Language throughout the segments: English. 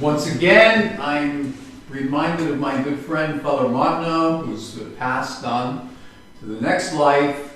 Once again, I'm reminded of my good friend Father Martineau, who's passed on to the next life.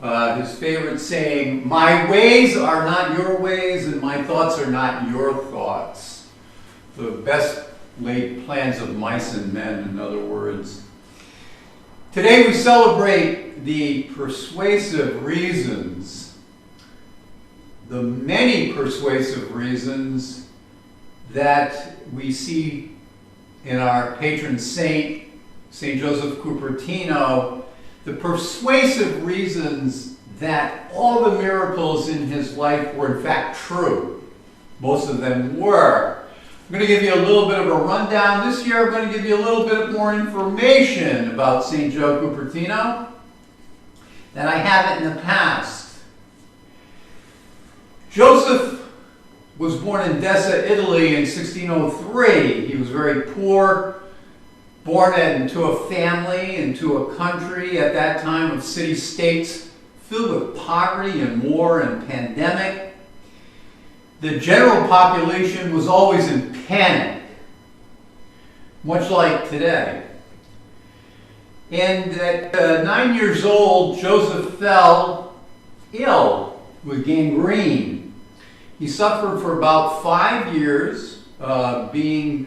His favorite saying, "My ways are not your ways, and my thoughts are not your thoughts." The best laid plans of mice and men, in other words. Today we celebrate the persuasive reasons, the many persuasive reasons that we see in our patron saint, St. Joseph Cupertino, the persuasive reasons that all the miracles in his life were in fact true. Most of them were. I'm going to give you a little bit of a rundown. This year I'm going to give you a little bit more information about St. Joe Cupertino than I have in the past. Joseph was born in Dessa, Italy in 1603. He was very poor, born into a family, into a country at that time of city-states filled with poverty and war and pandemic. The general population was always in panic, much like today. And at 9 years old, Joseph fell ill with gangrene. He suffered for about 5 years, being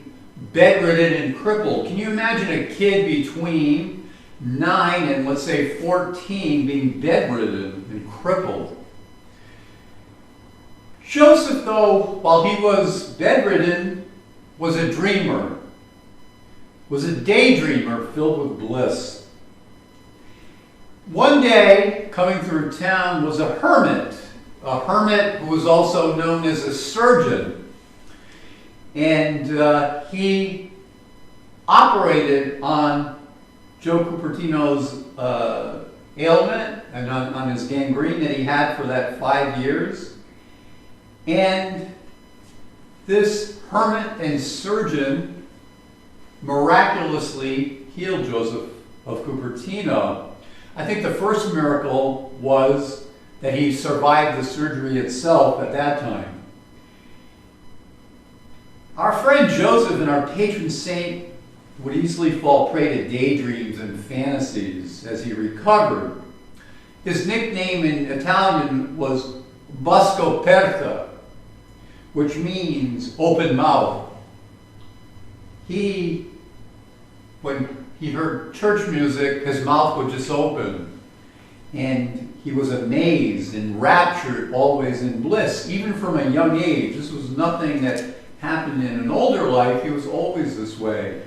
bedridden and crippled. Can you imagine a kid between 9 and, let's say, 14 being bedridden and crippled? Joseph, though, while he was bedridden, was a dreamer, was a daydreamer filled with bliss. One day, coming through town, was a hermit who was also known as a surgeon. And he operated on Joe Cupertino's ailment and on his gangrene that he had for that 5 years. And this hermit and surgeon miraculously healed Joseph of Cupertino. I think the first miracle was that he survived the surgery itself at that time. Our friend Joseph and our patron saint would easily fall prey to daydreams and fantasies as he recovered. His nickname in Italian was Bosco Aperta, which means open mouth. When he heard church music, his mouth would just open. And he was amazed and raptured, always in bliss, even from a young age. This was nothing that happened in an older life. He was always this way.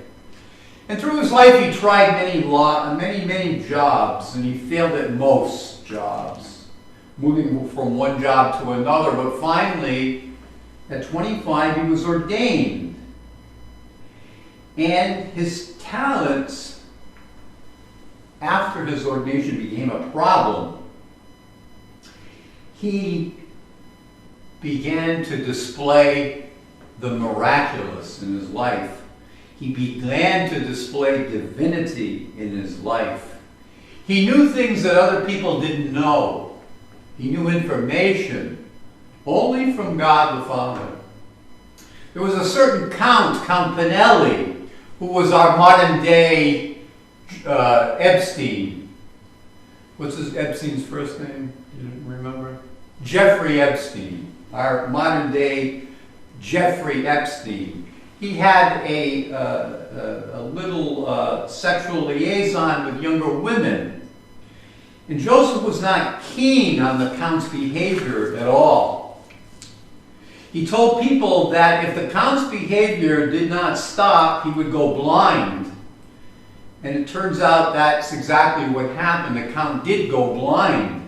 And through his life, he tried many jobs, and he failed at most jobs, moving from one job to another. But finally, at 25, he was ordained. And his talents after his ordination became a problem. He began to display the miraculous in his life. He began to display divinity in his life. He knew things that other people didn't know. He knew information only from God the Father. There was a certain Count Pinelli, who was our modern day Epstein. What's Epstein's first name? You remember? Jeffrey Epstein. Our modern day Jeffrey Epstein. He had a little sexual liaison with younger women. And Joseph was not keen on the Count's behavior at all. He told people that if the Count's behavior did not stop, he would go blind. And it turns out that's exactly what happened. The Count did go blind.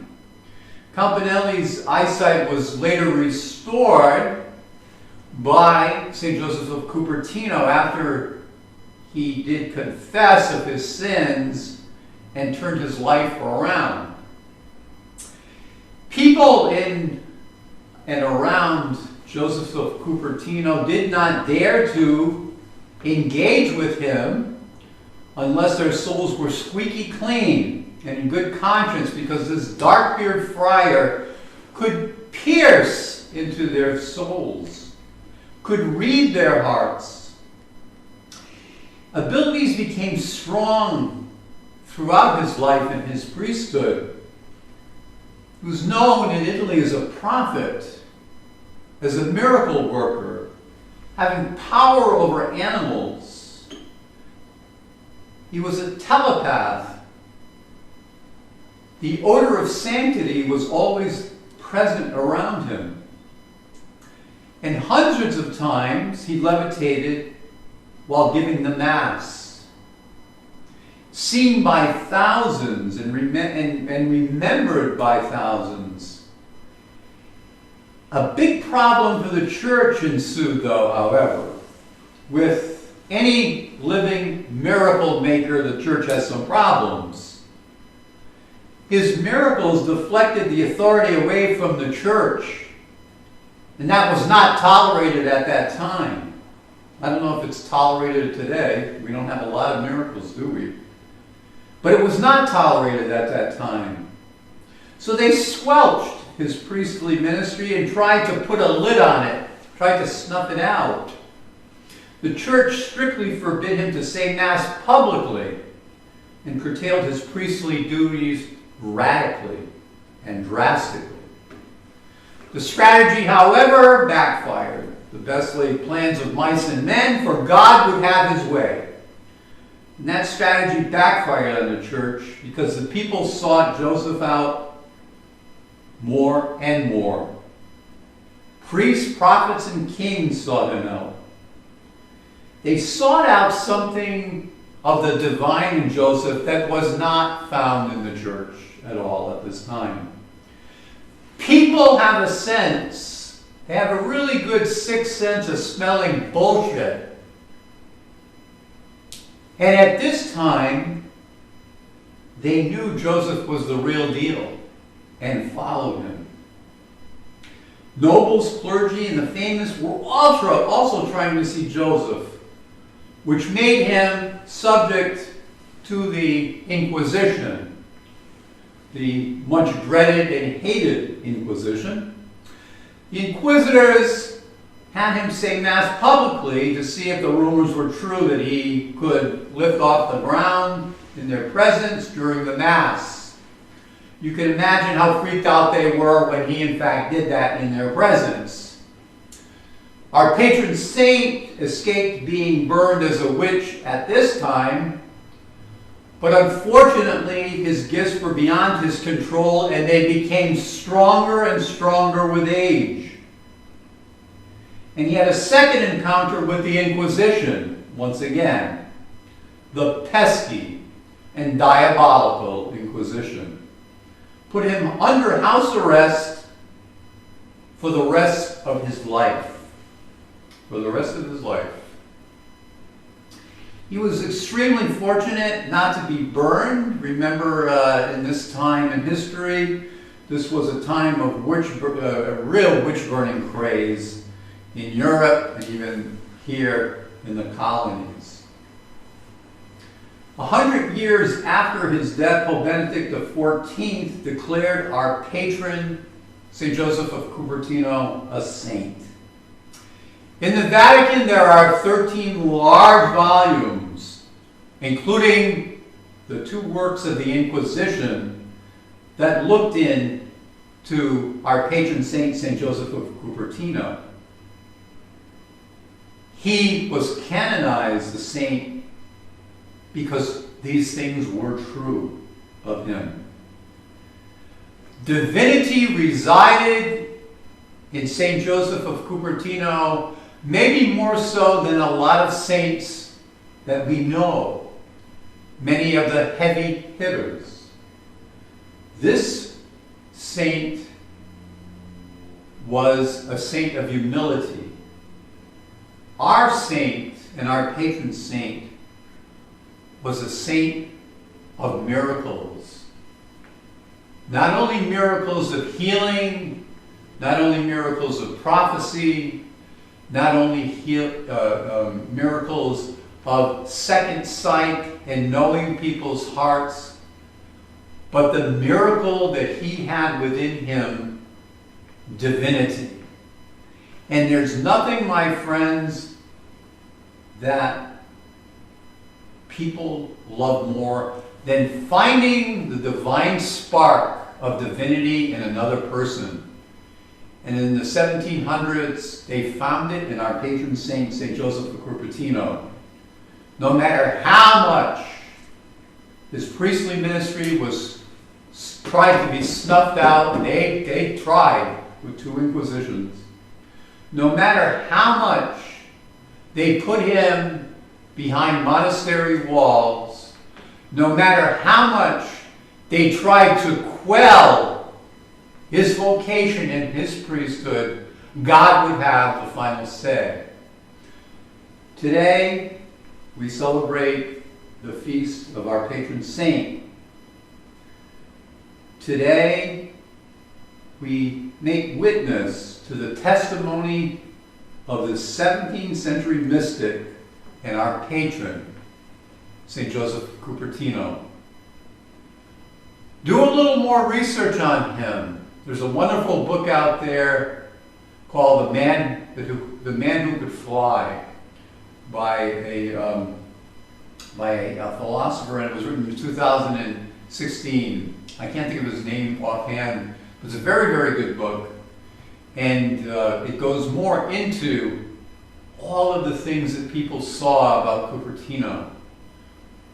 Count Pinelli's eyesight was later restored by St. Joseph of Cupertino after he did confess of his sins and turned his life around. People in and around Joseph of Cupertino did not dare to engage with him unless their souls were squeaky clean and in good conscience, because this dark-bearded friar could pierce into their souls, could read their hearts. Abilities became strong throughout his life in his priesthood. He was known in Italy as a prophet, as a miracle worker, having power over animals. He was a telepath. The odor of sanctity was always present around him. And hundreds of times he levitated while giving the Mass, seen by thousands and remembered by thousands. A big problem for the church ensued, though, however. With any living miracle maker, the church has some problems. His miracles deflected the authority away from the church, and that was not tolerated at that time. I don't know if it's tolerated today. We don't have a lot of miracles, do we? But it was not tolerated at that time. So they squelched his priestly ministry and tried to put a lid on it, tried to snuff it out. The church strictly forbid him to say Mass publicly and curtailed his priestly duties radically and drastically. The strategy, however, backfired. The best laid plans of mice and men, for God would have his way. And that strategy backfired on the church because the people sought Joseph out more and more. Priests, prophets, and kings sought him out. They sought out something of the divine in Joseph that was not found in the church at all at this time. People have a sense. They have a really good sixth sense of smelling bullshit. And at this time, they knew Joseph was the real deal and followed him. Nobles, clergy, and the famous were also trying to see Joseph, which made him subject to the Inquisition, the much dreaded and hated Inquisition. The inquisitors had him say Mass publicly to see if the rumors were true that he could lift off the ground in their presence during the Mass. You can imagine how freaked out they were when he in fact did that in their presence. Our patron saint escaped being burned as a witch at this time, but unfortunately his gifts were beyond his control and they became stronger and stronger with age. And he had a second encounter with the Inquisition, once again, the pesky and diabolical Inquisition. Put him under house arrest for the rest of his life. For the rest of his life. He was extremely fortunate not to be burned. Remember, in this time in history, this was a time of a real witch-burning craze in Europe and even here in the colonies. 100 years after his death, Pope Benedict XIV declared our patron, St. Joseph of Cupertino, a saint. In the Vatican, there are 13 large volumes, including the 2 works of the Inquisition that looked into our patron saint, St. Joseph of Cupertino. He was canonized a saint because these things were true of him. Divinity resided in St. Joseph of Cupertino, maybe more so than a lot of saints that we know, many of the heavy hitters. This saint was a saint of humility. Our saint and our patron saint was a saint of miracles. Not only miracles of healing, not only miracles of prophecy, not only miracles of second sight and knowing people's hearts, but the miracle that he had within him, divinity. And there's nothing, my friends, that people love more than finding the divine spark of divinity in another person. And in the 1700s, they found it in our patron saint, St. Joseph of Cupertino. No matter how much his priestly ministry was tried to be snuffed out, they tried with 2 inquisitions. No matter how much they put him behind monastery walls, no matter how much they tried to quell his vocation and his priesthood, God would have the final say. Today, we celebrate the feast of our patron saint. Today, we make witness to the testimony of the 17th century mystic and our patron, St. Joseph of Cupertino. Do a little more research on him. There's a wonderful book out there called The Man Who Could Fly by a philosopher, and it was written in 2016. I can't think of his name offhand, but it's a very, very good book. And it goes more into all of the things that people saw about Cupertino,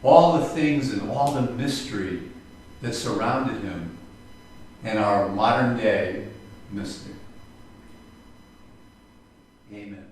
all the things and all the mystery that surrounded him and our modern day mystic. Amen.